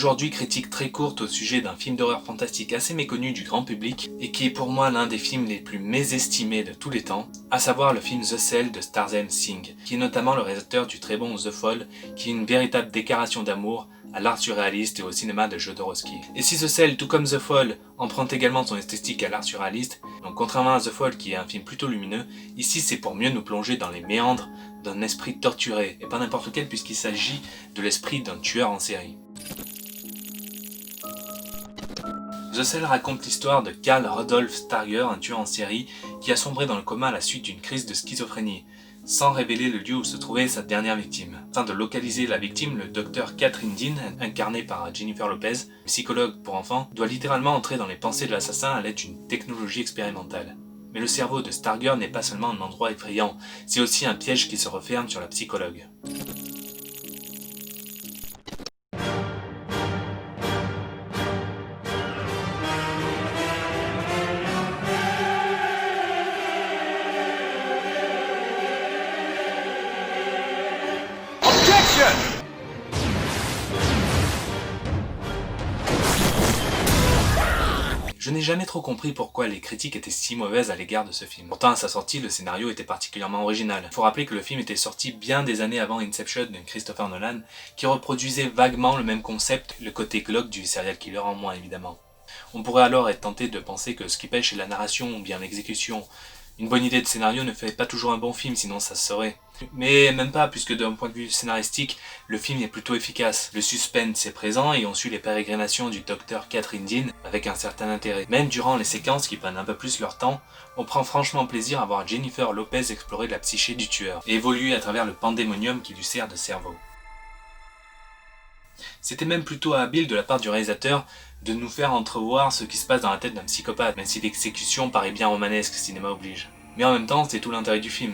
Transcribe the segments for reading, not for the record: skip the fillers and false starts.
aujourd'hui critique très courte au sujet d'un film d'horreur fantastique assez méconnu du grand public et qui est pour moi l'un des films les plus mésestimés de tous les temps, à savoir le film The Cell de Starzem Singh, qui est notamment le réalisateur du très bon The Fall, qui est une véritable déclaration d'amour à l'art surréaliste et au cinéma de Jodorowsky. Et si The Cell, tout comme The Fall, emprunte également son esthétique à l'art surréaliste, donc contrairement à The Fall qui est un film plutôt lumineux, ici c'est pour mieux nous plonger dans les méandres d'un esprit torturé, et pas n'importe lequel puisqu'il s'agit de l'esprit d'un tueur en série. The Cell raconte l'histoire de Karl Rudolf Starger, un tueur en série qui a sombré dans le coma à la suite d'une crise de schizophrénie, sans révéler le lieu où se trouvait sa dernière victime. Afin de localiser la victime, le docteur Catherine Dean, incarné par Jennifer Lopez, psychologue pour enfants, doit littéralement entrer dans les pensées de l'assassin à l'aide d'une technologie expérimentale. Mais le cerveau de Starger n'est pas seulement un endroit effrayant, c'est aussi un piège qui se referme sur la psychologue. Je n'ai jamais trop compris pourquoi les critiques étaient si mauvaises à l'égard de ce film. Pourtant, à sa sortie, le scénario était particulièrement original. Il faut rappeler que le film était sorti bien des années avant Inception de Christopher Nolan, qui reproduisait vaguement le même concept, le côté glauque du serial killer en moins évidemment. On pourrait alors être tenté de penser que ce qui pêche est la narration ou bien l'exécution. Une bonne idée de scénario ne fait pas toujours un bon film, sinon ça se saurait. Mais même pas, puisque d'un point de vue scénaristique, le film est plutôt efficace. Le suspense est présent et on suit les pérégrinations du docteur Catherine Dean avec un certain intérêt. Même durant les séquences qui prennent un peu plus leur temps, on prend franchement plaisir à voir Jennifer Lopez explorer la psyché du tueur et évoluer à travers le pandémonium qui lui sert de cerveau. C'était même plutôt habile de la part du réalisateur de nous faire entrevoir ce qui se passe dans la tête d'un psychopathe, même si l'exécution paraît bien romanesque, cinéma oblige. Mais en même temps, c'est tout l'intérêt du film.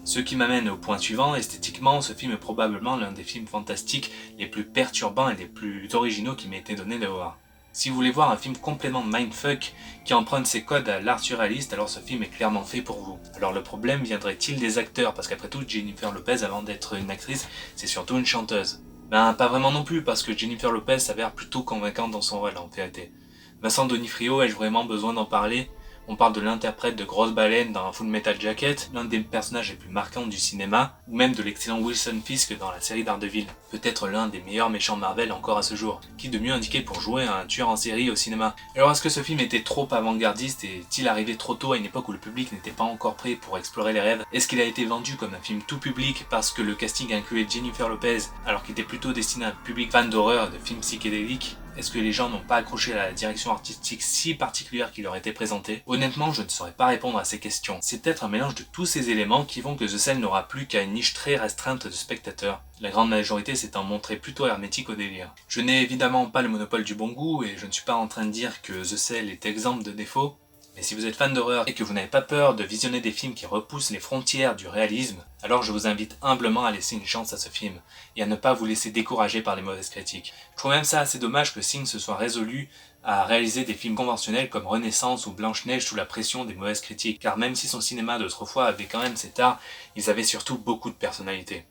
Ce qui m'amène au point suivant, esthétiquement, ce film est probablement l'un des films fantastiques les plus perturbants et les plus originaux qui m'ait été donné de voir. Si vous voulez voir un film complètement mindfuck qui emprunte ses codes à l'art surréaliste, alors ce film est clairement fait pour vous. Alors le problème viendrait-il des acteurs, parce qu'après tout, Jennifer Lopez, avant d'être une actrice, c'est surtout une chanteuse. Ben pas vraiment non plus, parce que Jennifer Lopez s'avère plutôt convaincante dans son rôle en vérité. Vincent D'Onofrio, ai-je vraiment besoin d'en parler ? On parle de l'interprète de Grosse Baleine dans Full Metal Jacket, l'un des personnages les plus marquants du cinéma, ou même de l'excellent Wilson Fisk dans la série Daredevil, peut-être l'un des meilleurs méchants Marvel encore à ce jour. Qui de mieux indiqué pour jouer un tueur en série au cinéma ? Alors est-ce que ce film était trop avant-gardiste et est-il arrivé trop tôt à une époque où le public n'était pas encore prêt pour explorer les rêves ? Est-ce qu'il a été vendu comme un film tout public parce que le casting incluait Jennifer Lopez alors qu'il était plutôt destiné à un public fan d'horreur et de films psychédéliques ? Est-ce que les gens n'ont pas accroché à la direction artistique si particulière qui leur était présentée ? Honnêtement, je ne saurais pas répondre à ces questions. C'est peut-être un mélange de tous ces éléments qui font que The Cell n'aura plus qu'à une niche très restreinte de spectateurs, la grande majorité s'étant montrée plutôt hermétique au délire. Je n'ai évidemment pas le monopole du bon goût et je ne suis pas en train de dire que The Cell est exempt de défauts, mais si vous êtes fan d'horreur et que vous n'avez pas peur de visionner des films qui repoussent les frontières du réalisme, alors je vous invite humblement à laisser une chance à ce film et à ne pas vous laisser décourager par les mauvaises critiques. Je trouve même ça assez dommage que Singh se soit résolu à réaliser des films conventionnels comme Renaissance ou Blanche-Neige sous la pression des mauvaises critiques, car même si son cinéma d'autrefois avait quand même cet art, ils avaient surtout beaucoup de personnalité.